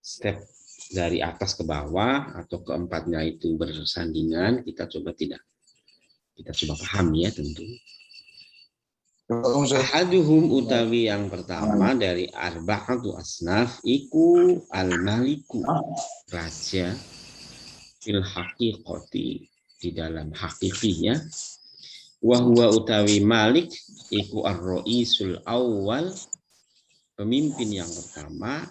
step dari atas ke bawah atau keempatnya itu bersandingan, kita coba pahami ya tentu. Ahaduhum utawi yang pertama dari arba'atu asnaf iku al-maliku, raja, fil haqiqati, di dalam hakikinya, wa huwa utawi malik iku ar-raisul awal, pemimpin yang pertama.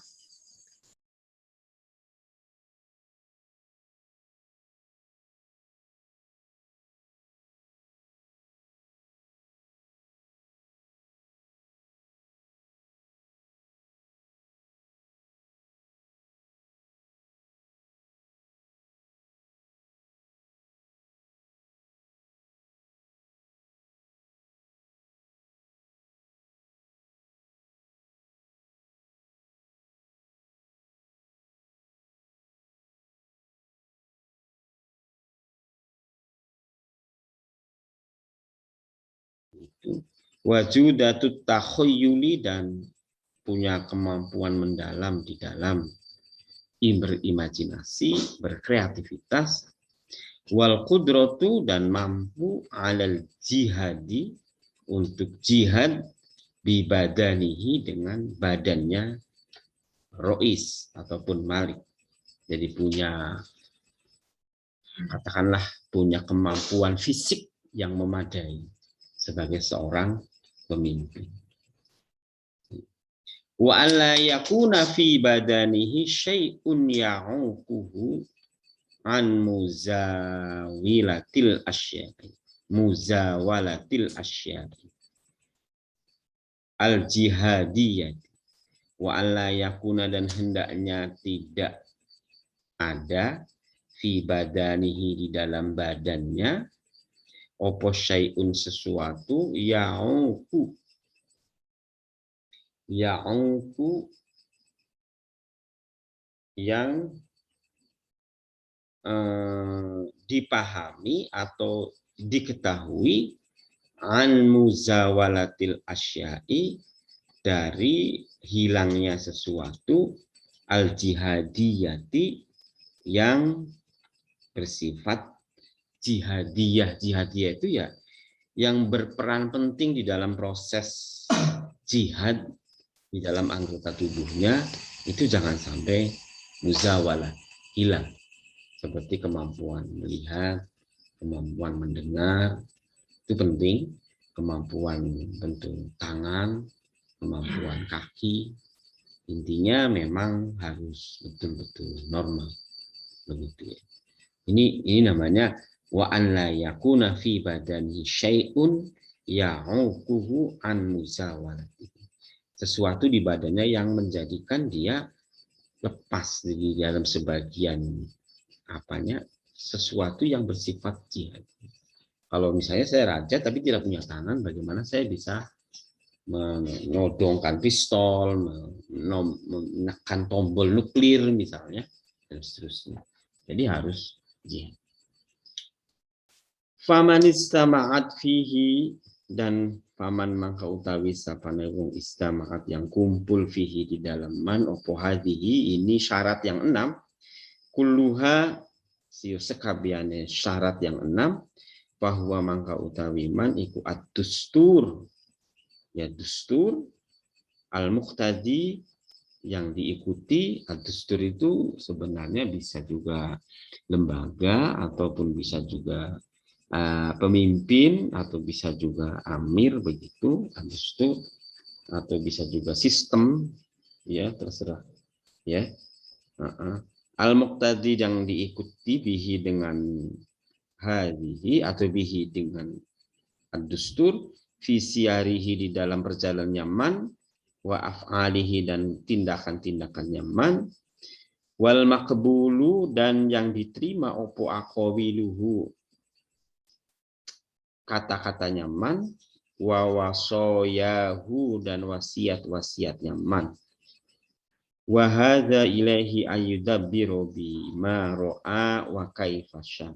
Wajudatut takhayyuli, dan punya kemampuan mendalam di dalam berimajinasi, berkreativitas, wal qudratu, dan mampu alal jihadi, untuk jihad, bibadanihi, dengan badannya rois ataupun malik. Jadi katakanlah punya kemampuan fisik yang memadai sebagai seorang pemimpin. Wa alla yakuna fi badanihi syai'un ya'uquhu an muzawalatil asya'i al jihadiyah. Wa alla yakuna, dan hendaknya tidak ada, fi badanihi, di dalam badannya, opo syai'un, sesuatu, ya'uqu yang dipahami atau diketahui, an muzawalatil asya'i, dari hilangnya sesuatu, al jihadiyati, yang bersifat jihadiyah. Jihadiyah itu ya yang berperan penting di dalam proses jihad di dalam anggota tubuhnya, itu jangan sampai muzawalah, hilang. Seperti kemampuan melihat, kemampuan mendengar, itu penting. Kemampuan bentuk tangan, kemampuan kaki, intinya memang harus betul-betul normal, begitu ya. Ini namanya wa an la yakuna fi badani syai'un ya'uquhu an muzawalati. Sesuatu di badannya yang menjadikan dia lepas di dalam sebagian sesuatu yang bersifat jihad. Kalau misalnya saya raja tapi tidak punya tangan, bagaimana saya bisa menodongkan pistol, menekan tombol nuklir misalnya, dan seterusnya. Jadi harus jihad. Faman istama'at fihi, dan paman mangka utawi sapane wong istama'at, yang kumpul fihi, di dalam man, opo hadihi, ini syarat yang 6, kulluha, siyo sekabiane syarat yang 6, bahwa mangka utawi man iku ad-dustur, ya dustur, al-muqtadi, yang diikuti. Ad-dustur itu sebenarnya bisa juga lembaga, ataupun bisa juga pemimpin, atau bisa juga amir, begitu ad-dustur, atau bisa juga sistem, ya terserah ya. Al-muqtadi, yang diikuti, bihi, dengan hadihi, atau bihi, dengan ad-dustur, fi siyarihi, di dalam perjalanannya man, wa af'alihi, dan tindakan-tindakannya man, wal maqbulu, dan yang diterima, opo aqawiluhu, kata-katanya man, wa wasoyahu, dan wasiat-wasiatnya man. Wa hadza ilaihi ayyudabbiru bima ra'a wa kaifa syaa.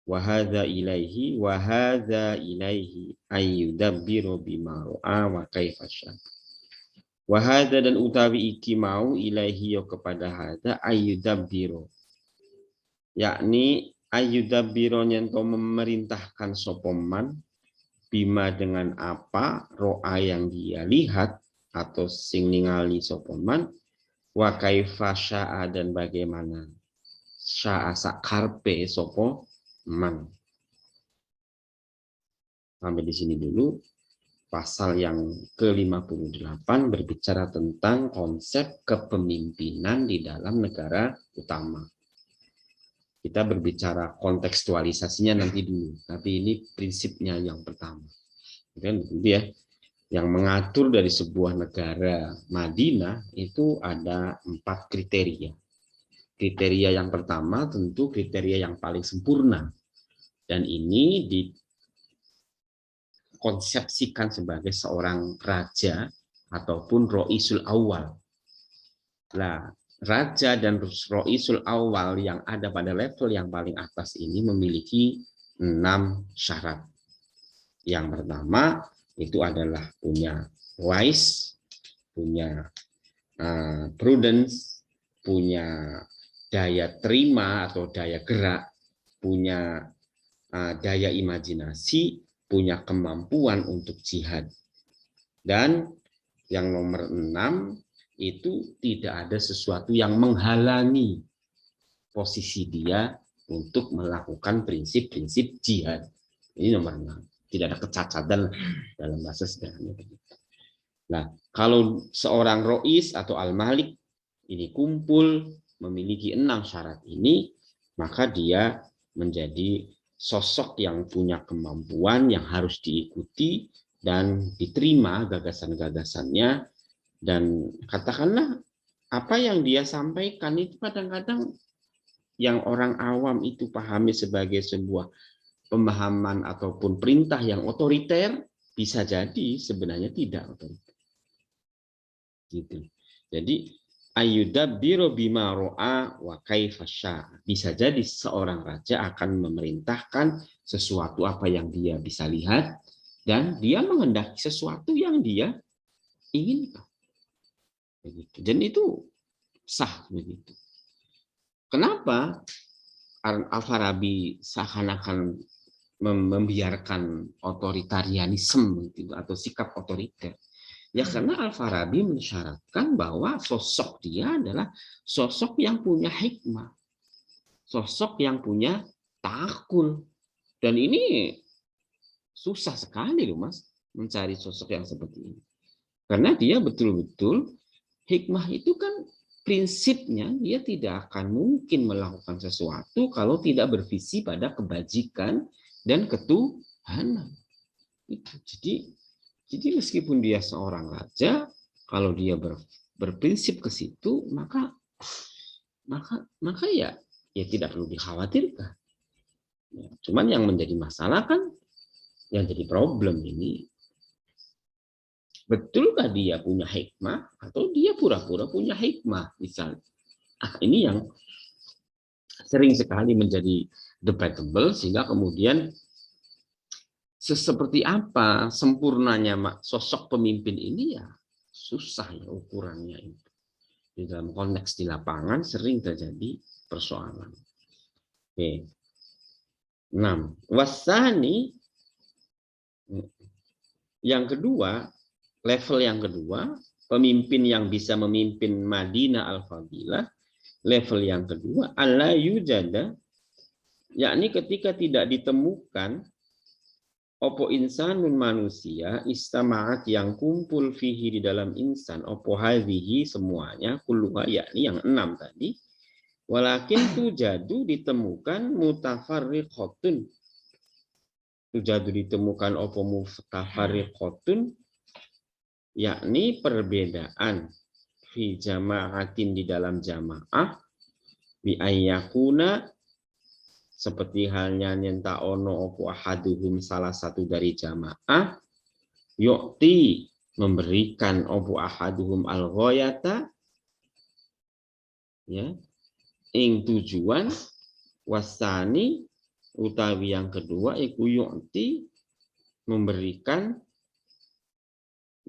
Wa hadza ilaihi ayyudabbiru bima ra'a wa kaifa syaa. Wahada dan utawi iki mau ilaihi yo kepada hada ayyudabbiro. Yakni ayyudabbiro nyento memerintahkan sopoman bima dengan apa ro'a yang dia lihat atau sing ningali sopoman wa kaifa sya'a dan bagaimana sya'a sakarpe sopoman. Sampai di sini dulu. Pasal yang ke-58 berbicara tentang konsep kepemimpinan di dalam negara utama. Kita berbicara kontekstualisasinya nanti dulu, tapi ini prinsipnya yang pertama. Begitu ya. Yang mengatur dari sebuah negara Madinah itu ada 4 kriteria. Kriteria yang pertama tentu kriteria yang paling sempurna. Dan ini konsepsikan sebagai seorang raja ataupun roisul awal. Nah, raja dan roisul awal yang ada pada level yang paling atas ini memiliki 6 syarat. Yang pertama itu adalah punya wise, punya prudence, punya daya terima atau daya gerak, punya daya imajinasi, punya kemampuan untuk jihad. Dan yang nomor 6 itu tidak ada sesuatu yang menghalangi posisi dia untuk melakukan prinsip-prinsip jihad. Ini nomor 6. Tidak ada kecacatan dalam bahasa sederhana. Nah, kalau seorang rois atau al-malik ini kumpul memiliki 6 syarat ini, maka dia menjadi sosok yang punya kemampuan yang harus diikuti dan diterima gagasan-gagasannya, dan katakanlah apa yang dia sampaikan itu kadang-kadang yang orang awam itu pahami sebagai sebuah pemahaman ataupun perintah yang otoriter, bisa jadi sebenarnya tidak otoriter. Gitu. Jadi ayyudabbiru bima ro'a wa kaifa syaa. Bisa jadi seorang raja akan memerintahkan sesuatu apa yang dia bisa lihat dan dia menghendaki sesuatu yang dia inginkan. Begitu. Dan itu sah begitu. Kenapa Al-Farabi seakan-akan membiarkan otoritarianisme gitu, atau sikap otoriter? Ya karena Al-Farabi mensyaratkan bahwa sosok dia adalah sosok yang punya hikmah, sosok yang punya ta'akul. Dan ini susah sekali loh Mas, mencari sosok yang seperti ini. Karena dia betul-betul, hikmah itu kan prinsipnya dia tidak akan mungkin melakukan sesuatu kalau tidak bervisi pada kebajikan dan ketuhanan. Jadi meskipun dia seorang raja, kalau dia berprinsip ke situ, maka ya tidak perlu dikhawatirkan. Ya, cuman yang menjadi masalah kan, yang jadi problem ini, betulkah dia punya hikmah atau dia pura-pura punya hikmah misalnya. Ini yang sering sekali menjadi debatable, sehingga kemudian seperti apa sempurnanya sosok pemimpin ini ya susah ya ukurannya itu. Di dalam konteks di lapangan sering terjadi persoalan. Oke. 6. Wasani, yang kedua, level yang kedua, pemimpin yang bisa memimpin Madinah al-Fadilah, level yang kedua, alla yujada, yakni ketika tidak ditemukan opo insanun manusia istama'at yang kumpul fihi di dalam insan, opo hadhihi semuanya, kulluha yakni yang 6 tadi, walakin tujadu ditemukan mutafarriqatun, tujadu ditemukan opo mutafarriqatun, yakni perbedaan fi jama'atin di dalam jamaah, bi ayyakuna seperti halnya nyenta ono opo ahaduhum salah satu dari jamaah, yu'ti memberikan opo ahaduhum al-ghayata, ya, ing tujuan, wasani utawi yang kedua iku yu'ti memberikan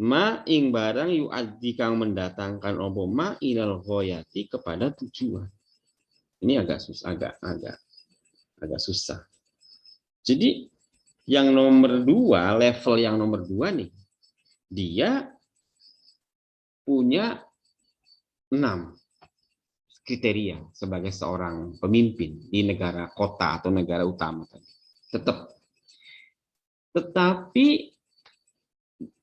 Ma ing barang yu'addi kang mendatangkan apa ma ilal ghayati kepada tujuan. Ini agak susah, agak susah. Jadi yang nomor 2, level yang nomor 2 nih, dia punya 6 kriteria sebagai seorang pemimpin di negara kota atau negara utama tadi. Tetapi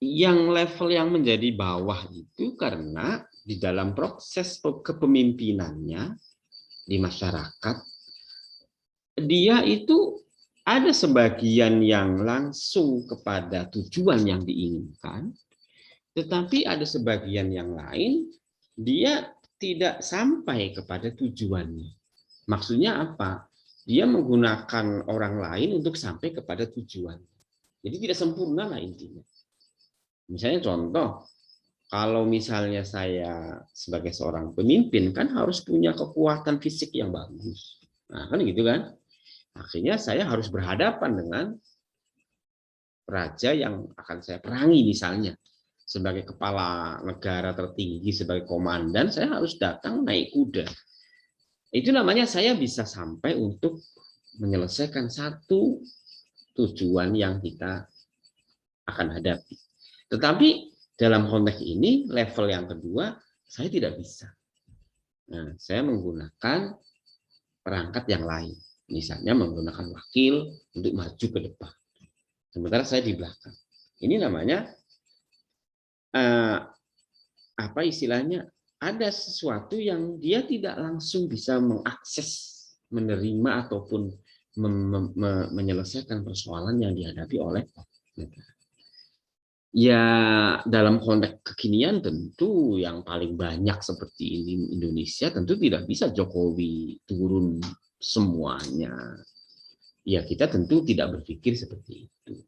yang level yang menjadi bawah itu karena di dalam proses kepemimpinannya di masyarakat, dia itu ada sebagian yang langsung kepada tujuan yang diinginkan, tetapi ada sebagian yang lain dia tidak sampai kepada tujuannya. Maksudnya apa? Dia menggunakan orang lain untuk sampai kepada tujuan. Jadi tidak sempurna lah intinya. Misalnya contoh, kalau misalnya saya sebagai seorang pemimpin kan harus punya kekuatan fisik yang bagus. Nah, kan gitu kan? Akhirnya saya harus berhadapan dengan raja yang akan saya perangi misalnya. Sebagai kepala negara tertinggi, sebagai komandan, saya harus datang naik kuda. Itu namanya saya bisa sampai untuk menyelesaikan satu tujuan yang kita akan hadapi. Tetapi dalam konteks ini, level yang kedua, saya tidak bisa. Nah, saya menggunakan perangkat yang lain. Misalnya menggunakan wakil untuk maju ke depan. Sementara saya di belakang. Ini namanya apa istilahnya, ada sesuatu yang dia tidak langsung bisa mengakses, menerima ataupun menyelesaikan persoalan yang dihadapi oleh negara. Ya dalam konteks kekinian tentu yang paling banyak seperti ini Indonesia tentu tidak bisa Jokowi turun semuanya. Ya kita tentu tidak berpikir seperti itu.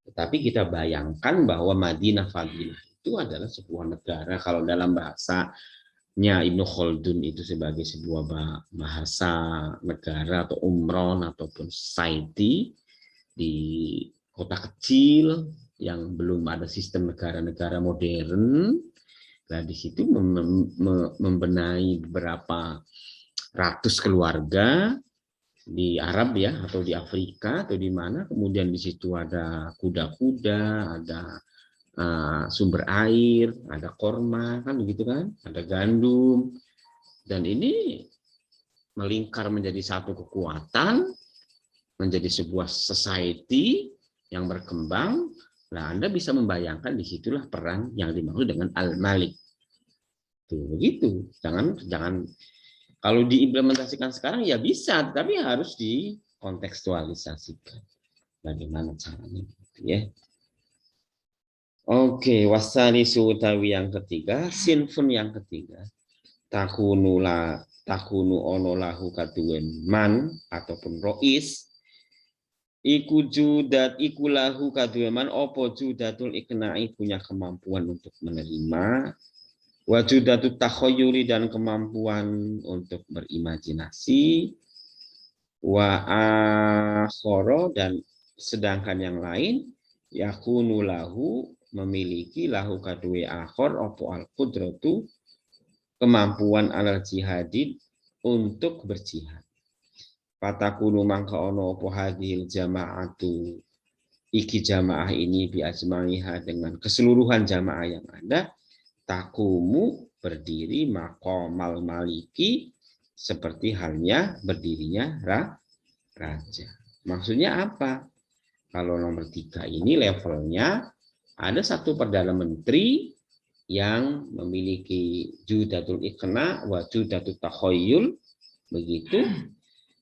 Tetapi kita bayangkan bahwa Madinah Fadilah itu adalah sebuah negara, kalau dalam bahasanya Ibnu Khaldun itu sebagai sebuah bahasa negara atau umron ataupun society di kota kecil yang belum ada sistem negara-negara modern. Nah, di situ membenahi beberapa ratus keluarga di Arab ya, atau di Afrika atau di mana, kemudian di situ ada kuda-kuda, ada sumber air, ada korma kan begitu kan, ada gandum, dan ini melingkar menjadi satu kekuatan, menjadi sebuah society yang berkembang. Nah, Anda bisa membayangkan disitulah peran yang dimaksud dengan Al-Malik. Tuh, begitu. Jangan kalau diimplementasikan sekarang ya bisa, tapi harus dikontekstualisasikan. Bagaimana caranya, gitu ya. Oke, wasani utawi yang ketiga, sinfun yang ketiga. Takunu ono lahu kaduwen man ataupun rois. Iku judat iku lahu kaduwen man opo judatul ikna'i, punya kemampuan untuk menerima. Wajudatu takhoyuri, dan kemampuan untuk berimajinasi. Wa akhoro, dan sedangkan yang lain yakunu lahu, memiliki lahu kadue akhor opo al qudratu, kemampuan alal jihadid, untuk berjihad. Fatakunu mangka ono opo hadhil jama'atu, iki jamaah ini bi ajmaiha, dengan keseluruhan jamaah yang ada, takumu, berdiri, maqamal maliki, seperti halnya berdirinya raja. Maksudnya apa? Kalau nomor 3 ini levelnya ada satu Perdana Menteri yang memiliki judatul iqna wa judatul takhayyul, begitu.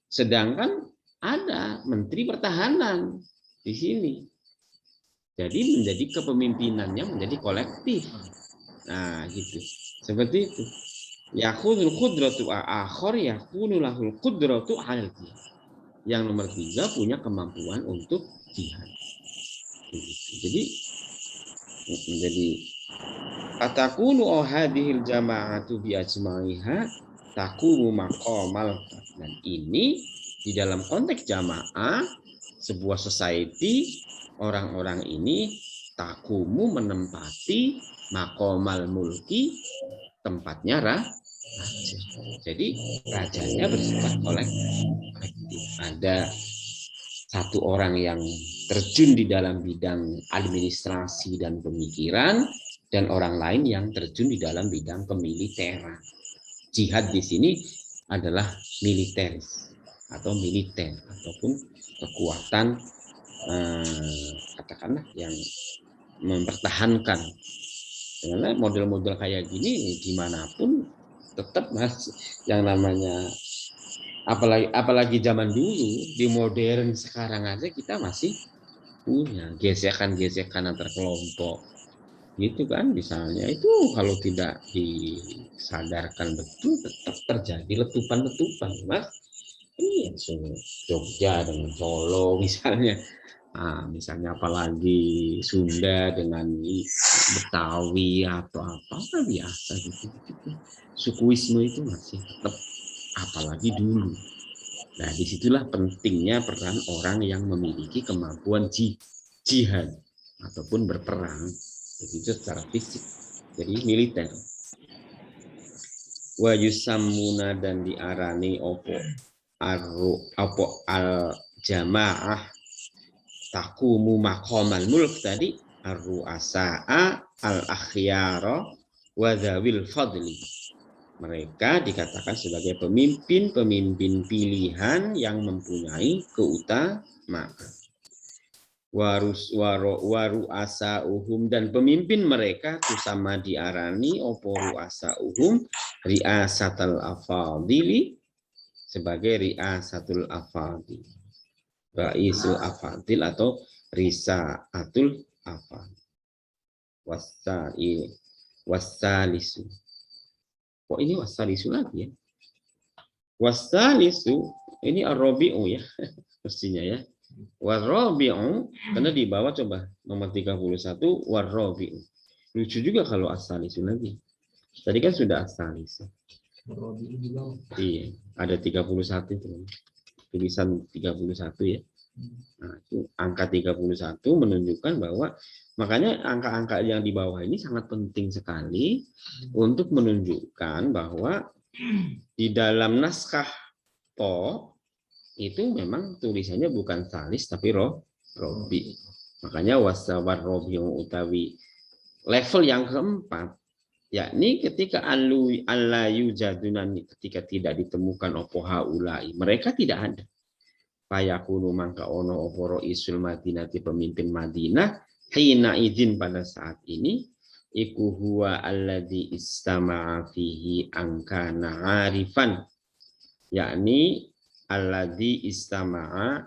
Sedangkan ada Menteri Pertahanan di sini. Jadi menjadi kepemimpinannya menjadi kolektif. Nah, gitu. Seperti itu. Yakhudul qudratu akhor yakunu lahul qudratu alal jihad. Yang nomor 3 punya kemampuan untuk jihad. Jadi menjadi atakunu hadhil jama'atu bi ajmaiha taqumu maqamal. Dan ini di dalam konteks jamaah, sebuah society, orang-orang ini takumu menempati maqamal mulki, tempatnya raja. Jadi rajanya bersifat kolektif. Ada satu orang yang terjun di dalam bidang administrasi dan pemikiran, dan orang lain yang terjun di dalam bidang kemiliteran. Jihad di sini adalah militer ataupun kekuatan katakanlah yang mempertahankan. Karena model-model kayak gini dimanapun tetap yang namanya, apalagi zaman dulu, di modern sekarang aja kita masih punya gesekan-gesekan antar kelompok gitu kan. Misalnya itu kalau tidak disadarkan betul tetap terjadi letupan-letupan, Mas. Ini Jogja dengan Solo misalnya. Misalnya apalagi Sunda dengan Betawi atau apa biasa gitu. Sukuisme itu masih tetap, apalagi dulu. Nah, disitulah pentingnya peran orang yang memiliki kemampuan jihad ataupun berperang, begitu secara fisik. Jadi militer. Wa yusammuna, dan diarani opo al jamaah takumu maqamal mulk tadi, ar-ru'asa'a al-akhyara wa dzawil fadli. Mereka dikatakan sebagai pemimpin pilihan yang mempunyai keutamaan. Waru'asa'uhum, dan pemimpin mereka itu sama diarani opo ru'asa'uhum ri'asatul afadili, sebagai ri'asatul afadil, Raisul Afadil atau Risaatul Afadil. Wassalisu. Kok ini wassalisu lagi ya? Wassalisu ini ar-rabi'u ya, mestinya ya. War-rabi'u, karena di bawah coba nomor 31 war-rabi'u. Lucu juga kalau as-salisu lagi. Tadi kan sudah as-salisu. Iya, ada 31 itu. Tulisan 31 ya. Nah, itu angka 31 menunjukkan bahwa, makanya angka-angka yang di bawah ini sangat penting sekali untuk menunjukkan bahwa di dalam naskah Po itu memang tulisannya bukan salis tapi robi. Makanya wasawar robi utawi level yang keempat, yakni ketika allayu jadunan, ketika tidak ditemukan opo haulai, mereka tidak ada. Fayakunu mangka ono opo roisul madinati, pemimpin Madinah, hina izin pada saat ini, iku huwa alladzi istama'a fihi angkana arifan, yakni alladzi istama'a,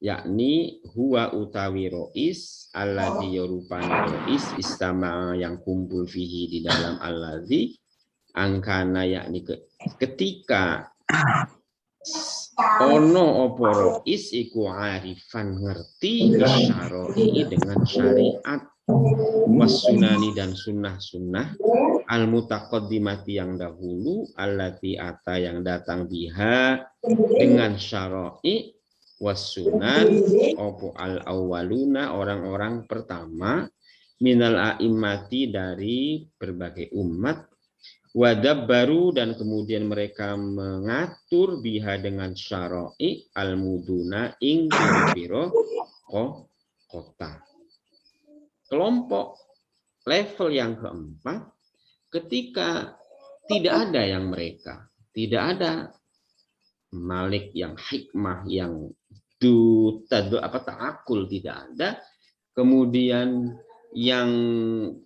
yakni huwa utawi rois, alladzi yorupani rois, istama'a yang kumpul fihi di dalam alladzi, angkana yakni ketika ono opo rois iku arifan, ngerti bisyaroi dengan syariat, wasunani dan sunnah-sunnah, al-mutaqaddimati yang dahulu, allati ata yang datang biha dengan syara'i, wasunan opo al-awwaluna orang-orang pertama, minal a'immati dari berbagai umat, wadabbaru dan kemudian mereka mengatur biha dengan syara'i, al-muduna ing piro-piro kota. Kelompok level yang keempat, ketika tidak ada yang mereka, tidak ada malik yang hikmah, yang ta'akul tidak ada, kemudian yang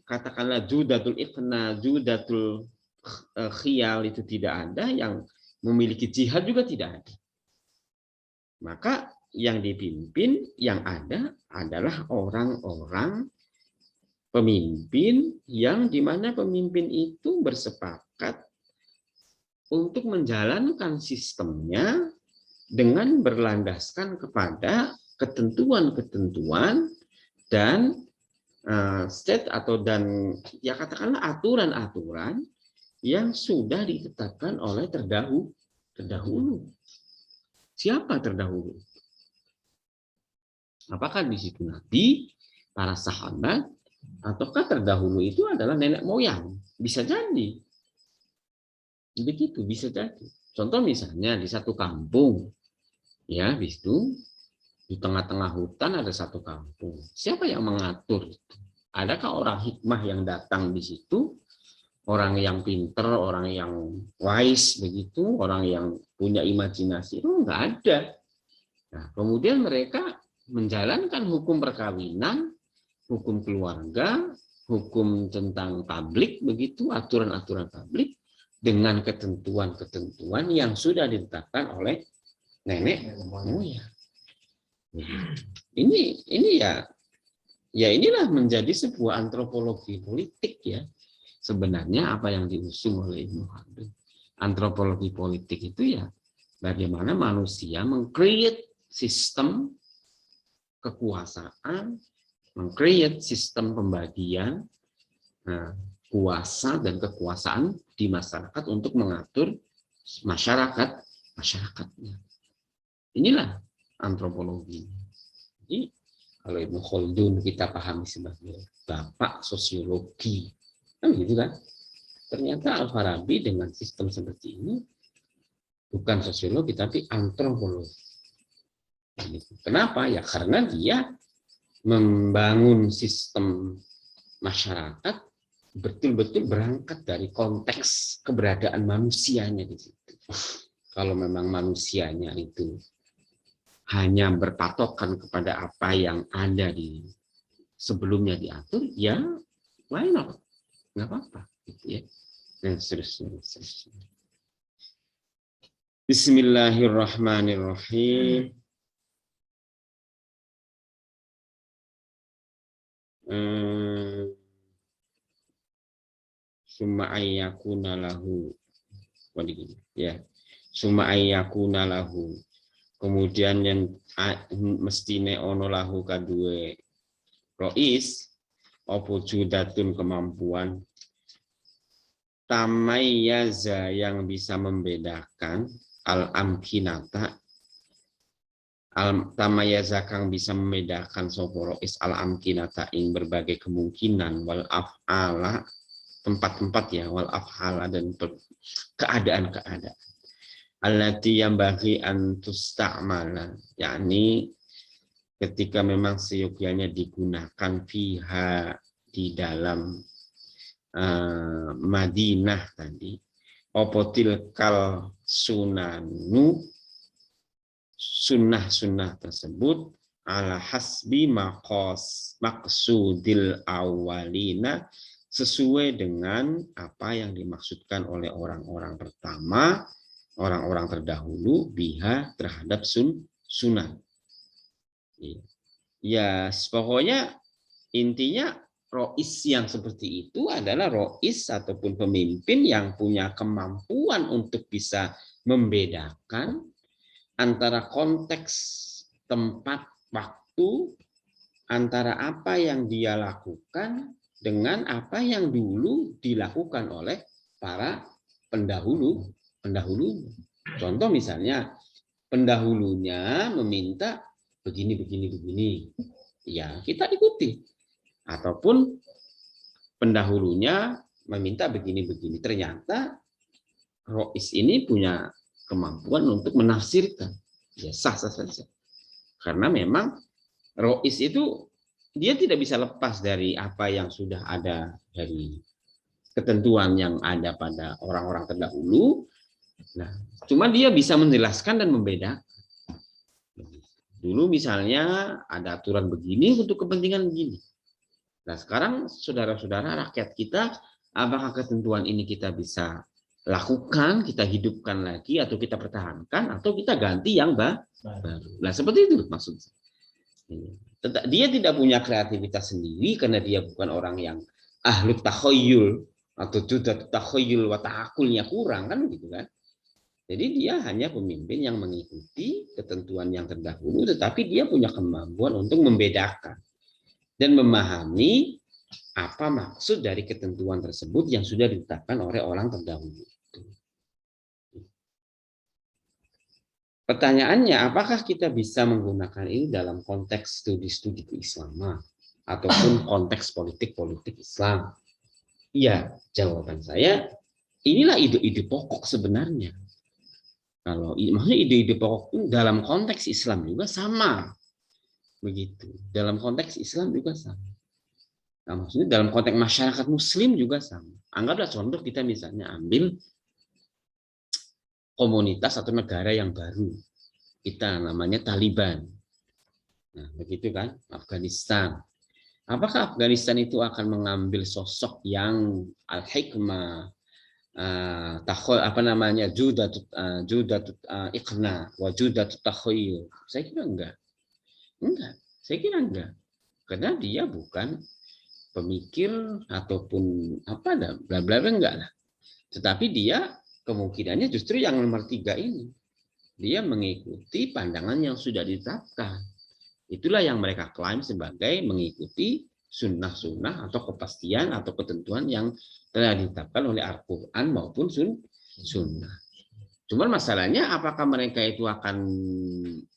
katakanlah judatul ikhna, judatul khiyal itu tidak ada, yang memiliki jihad juga tidak ada. Maka yang dipimpin, yang ada adalah orang-orang pemimpin yang dimana pemimpin itu bersepakat untuk menjalankan sistemnya dengan berlandaskan kepada ketentuan-ketentuan dan state atau dan ya katakanlah aturan-aturan yang sudah ditetapkan oleh terdahulu. Siapa terdahulu? Apakah di situ Nabi? para sahabat, ataukah terdahulu itu adalah nenek moyang? Bisa jadi. Begitu, bisa jadi. Contoh misalnya di satu kampung, ya, itu di tengah-tengah hutan ada satu kampung. Siapa yang mengatur itu? Adakah orang hikmah yang datang di situ? Orang yang pinter, orang yang wise begitu, orang yang punya imajinasi? Oh, enggak ada. Nah, kemudian mereka menjalankan hukum perkawinan, hukum keluarga, hukum tentang publik begitu, aturan-aturan publik dengan ketentuan-ketentuan yang sudah ditetapkan oleh nenek moyang. Ini ya inilah menjadi sebuah antropologi politik ya. Sebenarnya apa yang diusung oleh Ibnu Khaldun. Antropologi politik itu ya bagaimana manusia meng-create sistem kekuasaan, meng-create sistem pembagian kuasa dan kekuasaan di masyarakat untuk mengatur masyarakatnya. Inilah antropologi. Jadi kalau Ibnu Khaldun kita pahami sebagai bapak sosiologi, kan gitu kan? Ternyata Al-Farabi dengan sistem seperti ini bukan sosiologi tapi antropologi. Kenapa? Ya karena dia membangun sistem masyarakat betul-betul berangkat dari konteks keberadaan manusianya di situ. Kalau memang manusianya itu hanya berpatokan kepada apa yang ada di sebelumnya diatur, ya why not? Nggak apa-apa. Gitu ya. Dan seterusnya. Bismillahirrahmanirrahim. Summa ayyakuna lahu. Ya. Summa ayyakuna lahu. Kemudian yang mestine ono lahu kadue rois opo judatun kemampuan tamayyaza yang bisa membedakan al-amkinata tamayyaza kang bisa membedakan sapa rois al-amkinata ing berbagai kemungkinan wal af'ala tempat-tempat ya wal af'ala dan keadaan-keadaan allati yang bagi antus ta'mala, yakni ketika memang seyogyanya digunakan fiha di dalam Madinah tadi, opotil kal sunanu sunnah-sunnah tersebut ala hasbi maksudil awalina sesuai dengan apa yang dimaksudkan oleh orang-orang pertama, orang-orang terdahulu biha terhadap sunnah. Ya, pokoknya intinya rois yang seperti itu adalah rois ataupun pemimpin yang punya kemampuan untuk bisa membedakan antara konteks, tempat, waktu, antara apa yang dia lakukan dengan apa yang dulu dilakukan oleh para pendahulunya. Contoh misalnya pendahulunya meminta begini. Ya, kita ikuti. Ataupun pendahulunya meminta begini. Ternyata rois ini punya kemampuan untuk menafsirkan. Ya, sah-sah saja. Karena memang rois itu dia tidak bisa lepas dari apa yang sudah ada dari ketentuan yang ada pada orang-orang terdahulu. Nah, cuma dia bisa menjelaskan dan membedakan. Dulu misalnya ada aturan begini untuk kepentingan begini. Nah sekarang saudara-saudara rakyat kita, apakah ketentuan ini kita bisa lakukan, kita hidupkan lagi, atau kita pertahankan, atau kita ganti yang baru. Nah seperti itu maksudnya. Dia tidak punya kreativitas sendiri karena dia bukan orang yang ahli takhayyul atau juga takhayyul wa ta'akulnya kurang kan gitu kan. Jadi dia hanya pemimpin yang mengikuti ketentuan yang terdahulu, tetapi dia punya kemampuan untuk membedakan dan memahami apa maksud dari ketentuan tersebut yang sudah ditetapkan oleh orang terdahulu. Pertanyaannya, apakah kita bisa menggunakan ini dalam konteks studi-studi keislaman? ataupun konteks politik Islam? Ya, jawaban saya, inilah ide-ide pokok sebenarnya. Kalau maksudnya ide-ide pokok itu dalam konteks Islam juga sama, begitu. Dalam konteks Islam juga sama. Nah, maksudnya dalam konteks masyarakat Muslim juga sama. Anggaplah contoh kita misalnya ambil komunitas atau negara yang baru, kita namanya Taliban. Nah, begitu kan, Afghanistan. Apakah Afghanistan itu akan mengambil sosok yang al-hikmah, takhul apa namanya, judatut iqna wa judatut takhayul? Saya kira enggak. Saya kira enggak. Karena dia bukan pemikir ataupun apa dah, bla bla enggak lah. Tetapi dia kemungkinannya justru yang nomor 3 ini. Dia mengikuti pandangan yang sudah ditetapkan. Itulah yang mereka klaim sebagai mengikuti sunnah-sunnah atau kepastian atau ketentuan yang telah ditetapkan oleh Al-Quran maupun sunnah. Cuman masalahnya apakah mereka itu akan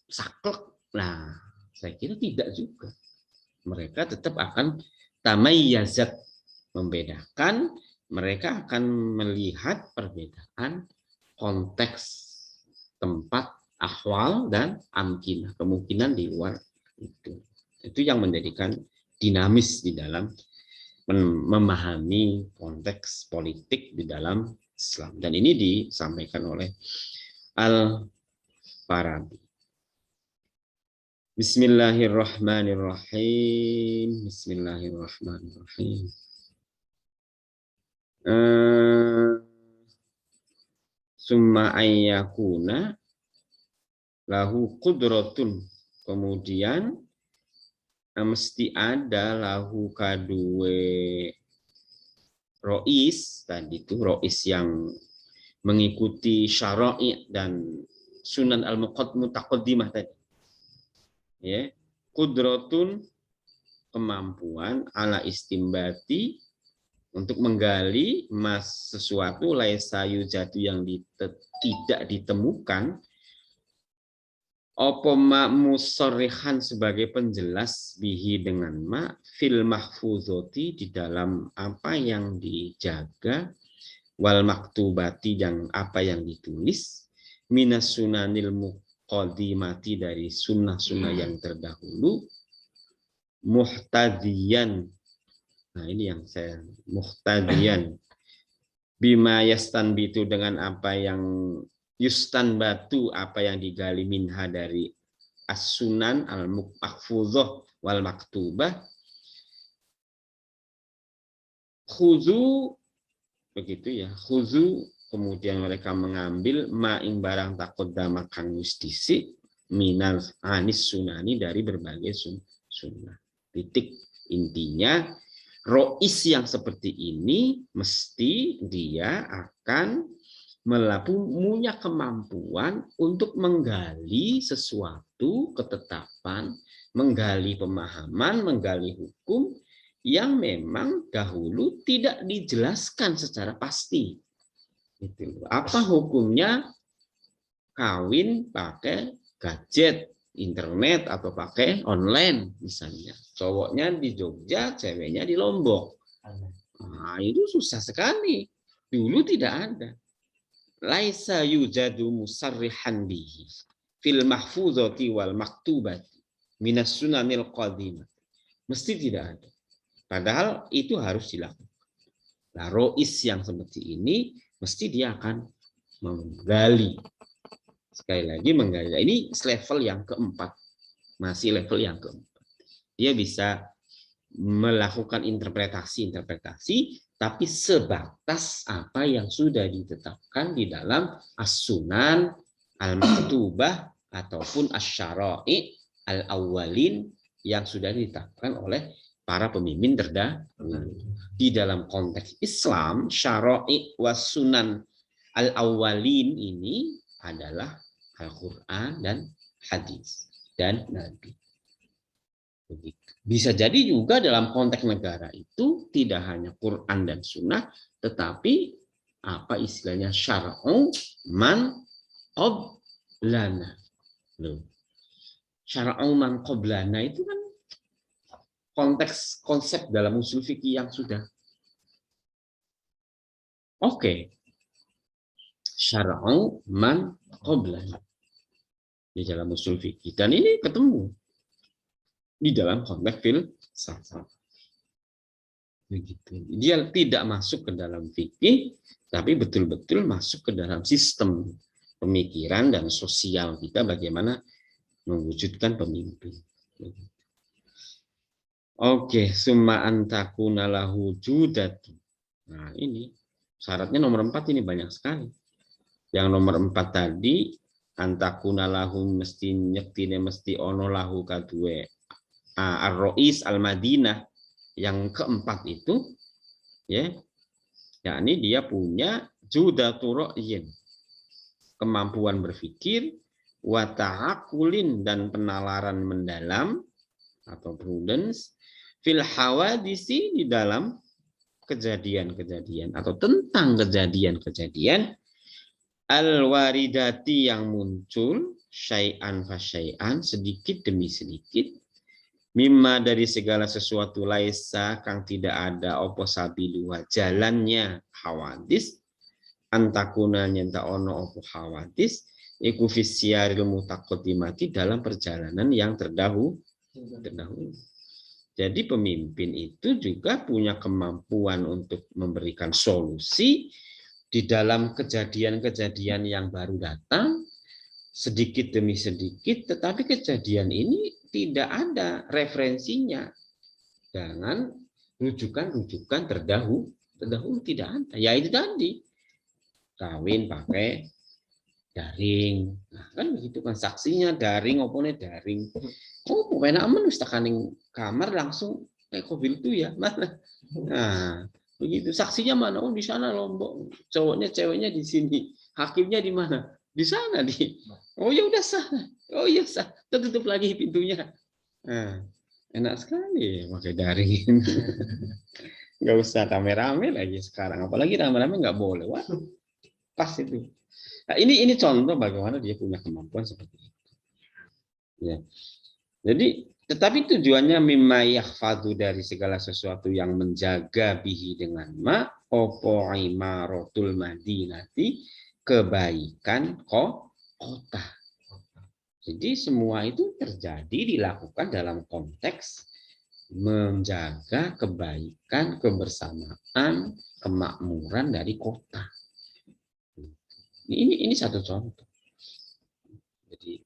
saklek? Nah, saya kira tidak juga. Mereka tetap akan tamayyazat, membedakan. Mereka akan melihat perbedaan konteks, tempat, ahwal, dan amkinah, kemungkinan di luar itu yang menjadikan dinamis di dalam memahami konteks politik di dalam Islam, dan ini disampaikan oleh Al-Farabi. Bismillahirrahmanirrahim. Bismillahirrahmanirrahim. Summa ayyakuna lahu qudratun, kemudian mesti ada lahu kadue rois, tadi itu rois yang mengikuti syara'i dan sunan al-mutaqaddimah tadi. Ya, qudratun, kemampuan, ala istimbati, untuk menggali sesuatu laisa yujadu yang tidak ditemukan, opo ma musarrihan sebagai penjelas bihi dengan ma fil mahfuzoti di dalam apa yang dijaga, wal maktubati yang apa yang ditulis, minas sunanil muqaddimati dari sunnah-sunnah yang terdahulu, muhtadiyan. Nah, ini yang saya muhtadiyan bima yastanbitu, dengan apa yang yustan batu, apa yang digali minha dari as-sunan al-mahfuzah wal maktubah, khuzu, begitu ya, khuzu, kemudian mereka mengambil ma'ing barang taqaddama kang justisi minal anis sunani, dari berbagai sunnah. Titik. Intinya rois yang seperti ini mesti dia akan punya kemampuan untuk menggali sesuatu ketetapan, menggali pemahaman, menggali hukum yang memang dahulu tidak dijelaskan secara pasti. Apa hukumnya kawin pakai gadget, internet, atau pakai online misalnya. Cowoknya di Jogja, ceweknya di Lombok. Nah, itu susah sekali. Dulu tidak ada. Laisa yujadu musarrihan bihi fil mahfuzati wal maktubati minas sunanil qadimah. Mesti tidak ada. Padahal itu harus dilakukan. Nah, rois yang seperti ini mesti dia akan menggali. Sekali lagi menggali. Ini level yang keempat. Masih level yang keempat. Dia bisa melakukan interpretasi, tapi sebatas apa yang sudah ditetapkan di dalam as-sunan al-maktubah ataupun asy-syara'i al-awwalin yang sudah ditetapkan oleh para pemimpin terdahulu. Di dalam konteks Islam, syara'i was sunan al-awwalin ini adalah Al-Quran dan hadis dan Nabi. Begitu. Bisa jadi juga dalam konteks negara itu tidak hanya Quran dan Sunnah, tetapi apa istilahnya syar'u man qablana. Syar'u man qablana itu kan konteks konsep dalam usul fikih yang sudah oke. Syar'u man qabla di dalam usul fikih, dan ini ketemu di dalam konteks filsafat. Begitu. Dia tidak masuk ke dalam fikih, tapi betul-betul masuk ke dalam sistem pemikiran dan sosial kita, bagaimana mewujudkan pemimpin. Oke, summa antakuna lahu judatu. Nah, ini syaratnya nomor 4 ini banyak sekali. Yang nomor 4 tadi, antakuna lahu mesti nyektine mesti ono lahu kadue ar-rois al-Madinah. Yang keempat itu, ya, yakni dia punya judatu ro'yin, kemampuan berpikir, wa ta'akulin dan penalaran mendalam atau prudence, fil hawadisi di dalam kejadian-kejadian atau tentang kejadian-kejadian, al-waridati yang muncul, syai'an fa syai'an, sedikit demi sedikit, mimma dari segala sesuatu laisa kang tidak ada opo sabiluha jalannya hawadis, antakuna nyenta ono opo hawadis iku fisyaril mutaqaddimati dalam perjalanan yang terdahulu. Jadi pemimpin itu juga punya kemampuan untuk memberikan solusi di dalam kejadian-kejadian yang baru datang, sedikit demi sedikit, tetapi kejadian ini tidak ada referensinya dengan rujukan-rujukan terdahulu tidak ada. Ya itu tadi, kawin pakai daring. Nah, kan begitu kan, saksinya daring opone daring. Oh, pokoknya aman wis tekaning kamar langsung kayak mobil itu ya. Mana? Nah, begitu. Saksinya mana? Oh, di sana Lombok. Cowoknya, ceweknya di sini. Hakimnya di mana? Di sana di. Oh ya udah sah. Oh iya sah. Tutup lagi pintunya. Nah, enak sekali pakai daring. Nggak usah rame-rame lagi sekarang. Apalagi rame-rame nggak boleh. Wah, pas itu. Nah, ini contoh bagaimana dia punya kemampuan seperti itu. Ya. Jadi, tetapi tujuannya mimma yahfadhu dari segala sesuatu yang menjaga bihi dengan ma opo imaratul madinati, kebaikan kota. Jadi semua itu terjadi dilakukan dalam konteks menjaga kebaikan, kebersamaan, kemakmuran dari kota. Ini satu contoh. Jadi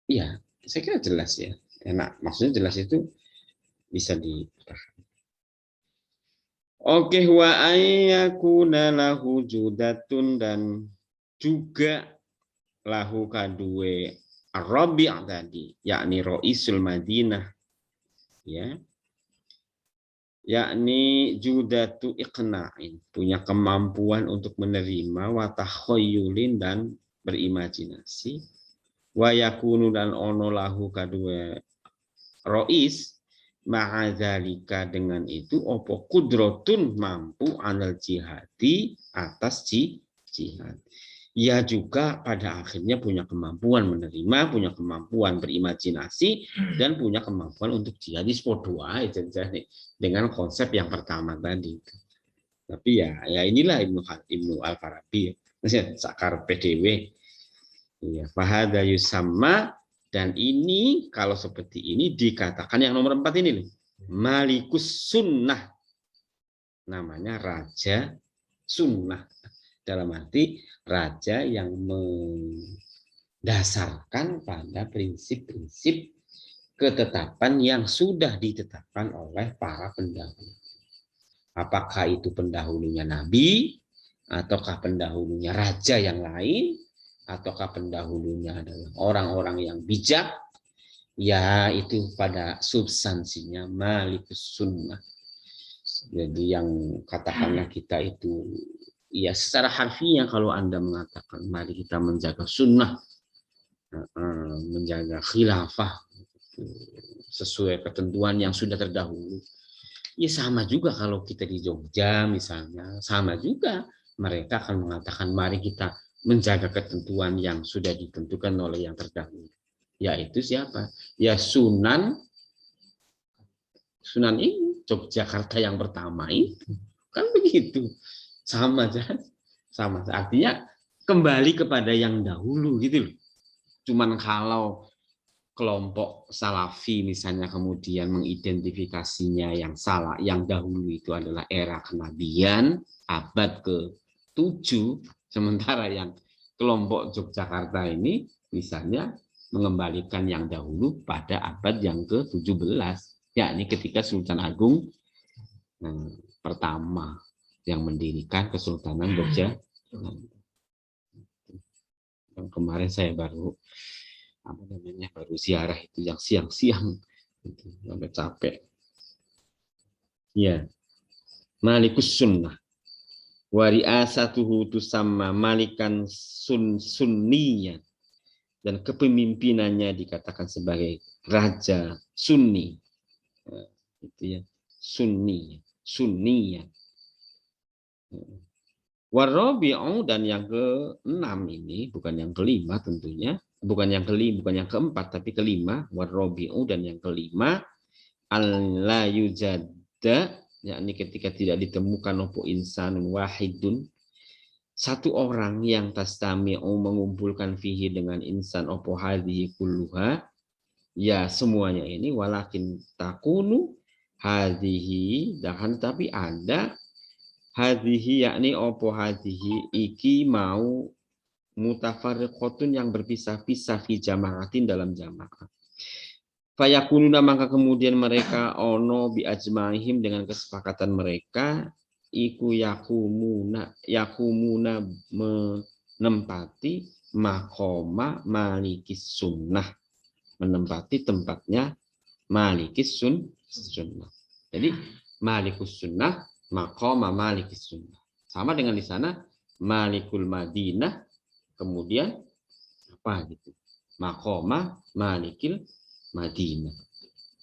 ya, saya kira jelas ya. Enak, maksudnya jelas itu bisa dipahami. Oke, wa ayyakuna lahu judatun, dan juga lahu kadue ar-rabi' tadi, yakni Roisul Madinah, ya, yakni judatu iqna'in, punya kemampuan untuk menerima, wa takhayyulin dan berimajinasi, wa yakunu dan ono lahu kadue Rois ma'adzalika dengan itu opo kudrotun mampu anal jihadi atas jihad. Ia juga pada akhirnya punya kemampuan menerima, punya kemampuan berimajinasi, dan punya kemampuan untuk jihad. Dua dengan konsep yang pertama tadi. Tapi ya inilah Ibnu Al-Farabi, sakar PDW. Ya, fahada yusamma, dan ini kalau seperti ini dikatakan yang nomor 4 ini, Malikus Sunnah, namanya Raja Sunnah, dalam arti raja yang mendasarkan pada prinsip-prinsip ketetapan yang sudah ditetapkan oleh para pendahulu. Apakah itu pendahulunya Nabi, ataukah pendahulunya raja yang lain, ataukah pendahulunya adalah orang-orang yang bijak, ya itu pada substansinya Malikus Sunnah. Jadi yang katakanlah kita itu, ya secara harfiah kalau Anda mengatakan mari kita menjaga sunnah, menjaga khilafah sesuai ketentuan yang sudah terdahulu, ya sama juga kalau kita di Jogja misalnya, sama juga mereka akan mengatakan mari kita menjaga ketentuan yang sudah ditentukan oleh yang terdahulu. Yaitu siapa? Ya Sunan Sunan ini Yogyakarta yang pertama itu kan begitu, sama aja, sama. Artinya kembali kepada yang dahulu gitu loh. Cuman kalau kelompok Salafi misalnya kemudian mengidentifikasinya yang salah, yang dahulu itu adalah era kenabian abad ke-7, sementara yang kelompok Yogyakarta ini misalnya mengembalikan yang dahulu pada abad yang ke-17, yakni ketika Sultan Agung pertama yang mendirikan Kesultanan Jogja. Yang kemarin saya baru ziarah itu yang siang-siang itu sampai capek. Ya, Malikus Sunnah. Wari'asatuhu tusamma malikan sunniya, dan kepemimpinannya dikatakan sebagai raja Sunni. Nah, itu ya, Sunniya. Warabi'u, dan yang ke-6 ini, bukan yang kelima tentunya, bukan yang keempat, tapi kelima. Warabi'u, dan yang kelima, alla yujadda, yakni ketika tidak ditemukan opo insan wahidun, satu orang yang tastami'u mengumpulkan fihi dengan insan opo hadhihi kulluha, ya semuanya ini, walakin takunu hadhihi, dan tapi ada hadhihi, yakni opo hadhihi iki mau mutafarriqatun yang berpisah-pisah fi jama'atin dalam jamaah. Fayakununa, maka kemudian mereka ono bi ajmaihim dengan kesepakatan mereka iku yakumuna menempati makoma malikis sunnah, menempati tempatnya malikis sunnah. Jadi malikus sunnah, makoma malikis sunnah. Sama dengan di sana malikul Madinah, kemudian apa gitu? Makoma malikil Madinah.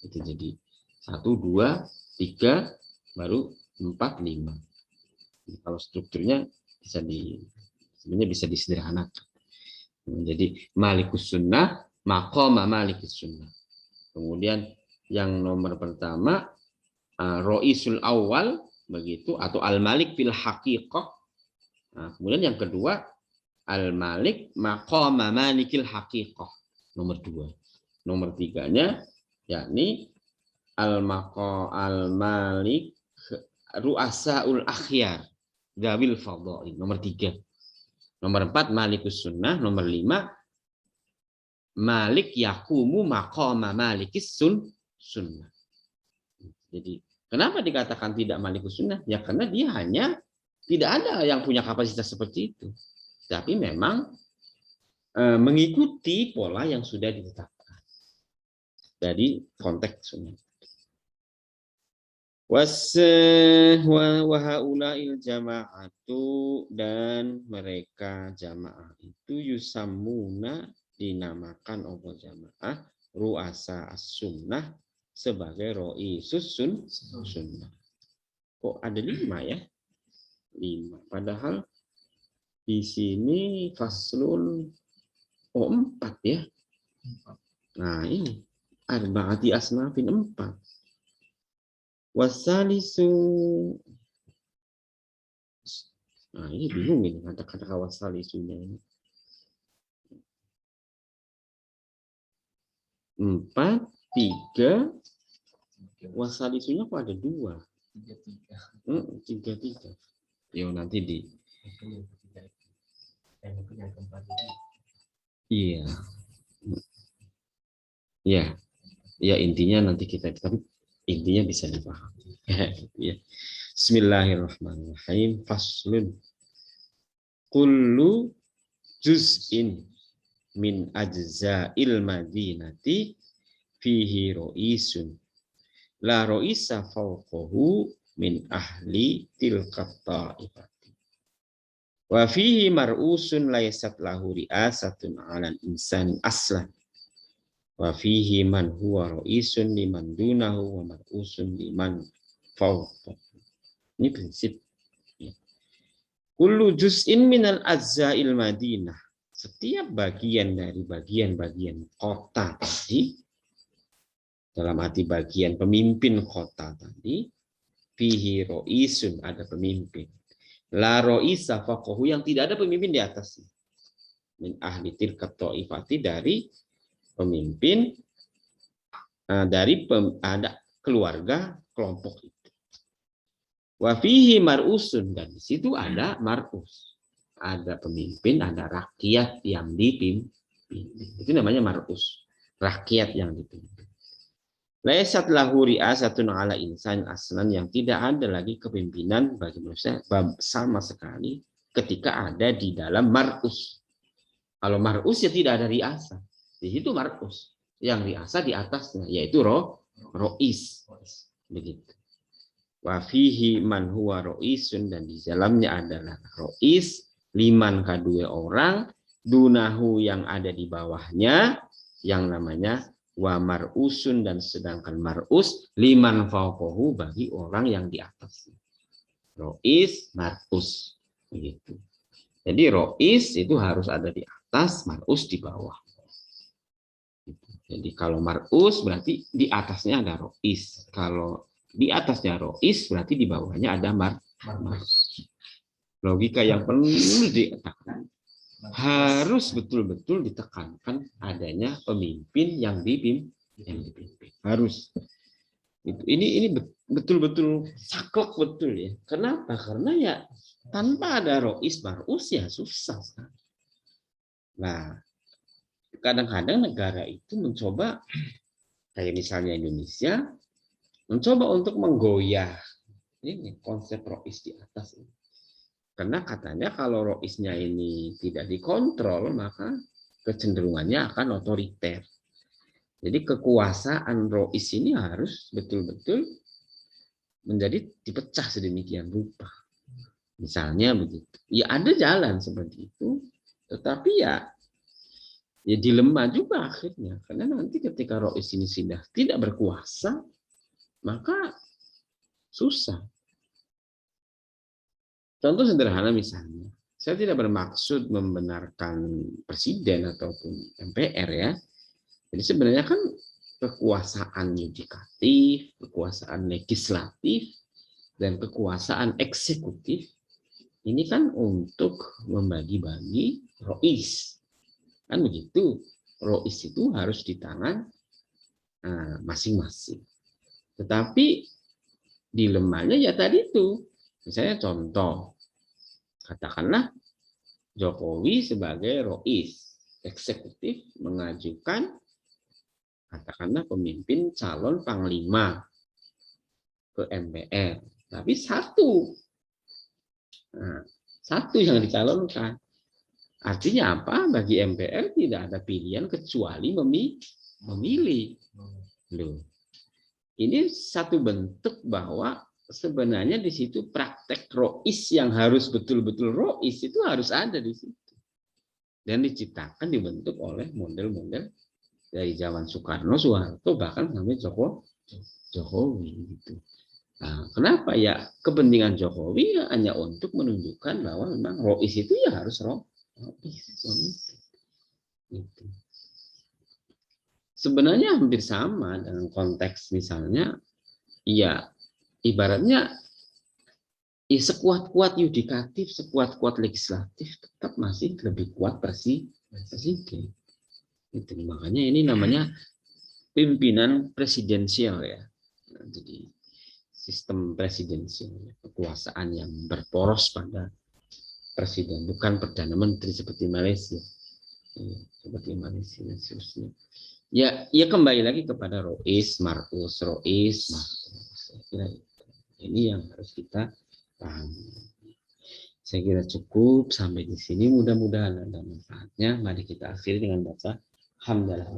Itu jadi 1, 2, 3, baru 4, 5. Kalau strukturnya sebenarnya bisa disederhanakan. Jadi malikus sunnah, maqama malikus sunnah. Kemudian yang nomor pertama roisul awal begitu, atau al-malik fil haqiqah. Nah, kemudian yang kedua al-malik maqama malikil haqiqah, nomor 2. Nomor 3-nya yakni al-malik ru'asaul akhyar gawil fadhail, nomor 3. Nomor 4 malikus sunnah. Nomor 5 malik yakumu maqama malikis sunnah. Jadi kenapa dikatakan tidak malikus sunnah? Ya karena dia hanya tidak ada yang punya kapasitas seperti itu, tapi memang mengikuti pola yang sudah ditetapkan dari konteks sunnah. Wahaulail jama'atu, dan mereka jamaah itu yusammuna, dinamakan oleh jamaah ru'asa as-sunnah, sebagai ro'isus sunnah. Kok ada 5 ya? 5. Padahal di sini faslun 4 ya. Nah ini arba'ati asnafin 4. Wasalisu. Nah ini bingung ini kata-kata wasalisunya ini. 4, 3. Wasalisunya kok ada 2? 3. Yo nanti di. Iya. Ya. Ya intinya nanti kita, tapi intinya bisa dipahami. Ya. Bismillahirrahmanirrahim. Faslun. Kullu juz'in min ajza'il madinati fihi ro'isun. La ro'isa fawqahu min ahli tilkat ta'ifati. Wa fihi mar'usun laysat lahu ri'asatun 'alal insani aslan. Wa fihi man huwa ro'isun liman dunahu wa mar'usun liman fawqahu. Ini prinsip. Kullu juz'in minal ajza'il Madinah. Setiap bagian dari bagian-bagian kota tadi dalam arti bagian pemimpin kota tadi, fihi ro'isun, ada pemimpin. La ro'isa faqahu, yang tidak ada pemimpin di atasnya. Min ahli tilkat ta'ifati, dari pemimpin, dari ada keluarga kelompok itu. Wa fihi mar'usun, dan di situ ada mar'us. Ada pemimpin, ada rakyat yang dipimpin. Itu namanya mar'us. Rakyat yang dipimpin. Laisat lahu ri'asatun ala insan aslan, yang tidak ada lagi kepemimpinan bagi manusia sama sekali ketika ada di dalam mar'us. Kalau mar'us ya tidak ada ri'asa. Di situ mar'us. Yang ri'asa di atasnya, yaitu ro'is. Begitu. Wa fihi man huwa ro'isun, dan di dalamnya adalah ro'is, liman kedua orang, dunahu yang ada di bawahnya, yang namanya wa mar'usun, dan sedangkan mar'us liman fauqahu, bagi orang yang di atas. Ro'is, mar'us, begitu. Jadi ro'is itu harus ada di atas, mar'us di bawah. Jadi kalau mar'us berarti di atasnya ada ro'is. Kalau di atasnya ro'is berarti di bawahnya ada mar'us. Logika yang perlu ditekankan. Harus betul-betul ditekankan adanya pemimpin yang dipimpin. Harus. Ini betul-betul saklek betul ya. Kenapa? Karena ya tanpa ada ro'is mar'us ya susah. Nah, kadang-kadang negara itu mencoba, kayak misalnya Indonesia, mencoba untuk menggoyah ini konsep ro'is di atas ini. Karena katanya kalau ro'isnya ini tidak dikontrol, maka kecenderungannya akan otoriter. Jadi kekuasaan ro'is ini harus betul-betul menjadi dipecah sedemikian rupa. Misalnya begitu. Ya ada jalan seperti itu, tetapi ya dilema juga akhirnya. Karena nanti ketika ro'is ini sudah tidak berkuasa, maka susah. Contoh sederhana misalnya, saya tidak bermaksud membenarkan presiden ataupun MPR ya. Jadi sebenarnya kan kekuasaan yudikatif, kekuasaan legislatif, dan kekuasaan eksekutif ini kan untuk membagi-bagi ro'is. Kan begitu. Ro'is itu harus di tangan masing-masing. Tetapi dilemanya ya tadi itu. Misalnya contoh, katakanlah Jokowi sebagai ro'is eksekutif mengajukan katakanlah pemimpin calon panglima ke MPR, tapi satu yang dicalonkan. Artinya apa? Bagi MPR tidak ada pilihan kecuali memilih. Loh. Ini satu bentuk bahwa sebenarnya di situ praktek ro'is yang harus betul-betul ro'is itu harus ada di situ. Dan diciptakan, dibentuk oleh model-model dari zaman Soekarno, Soeharto, bahkan sampai Jokowi. Gitu. Nah, kenapa ya kepentingan Jokowi ya hanya untuk menunjukkan bahwa memang ro'is itu ya harus ro'is. Gitu. Sebenarnya hampir sama dengan konteks misalnya, ya ibaratnya sekuat-kuat yudikatif, sekuat-kuat legislatif, tetap masih lebih kuat presiden. Itu makanya ini namanya pimpinan presidensial ya. Jadi sistem presidensial, kekuasaan yang berporos pada presiden, bukan perdana menteri seperti Malaysia. Seperti Malaysia dan seterusnya. Ya kembali lagi kepada ro'is, mar'us, ro'is, mar'us. Saya kira ini yang harus kita pahami. Saya kira cukup sampai di sini. Mudah-mudahan ada manfaatnya. Mari kita akhiri dengan baca hamdalah.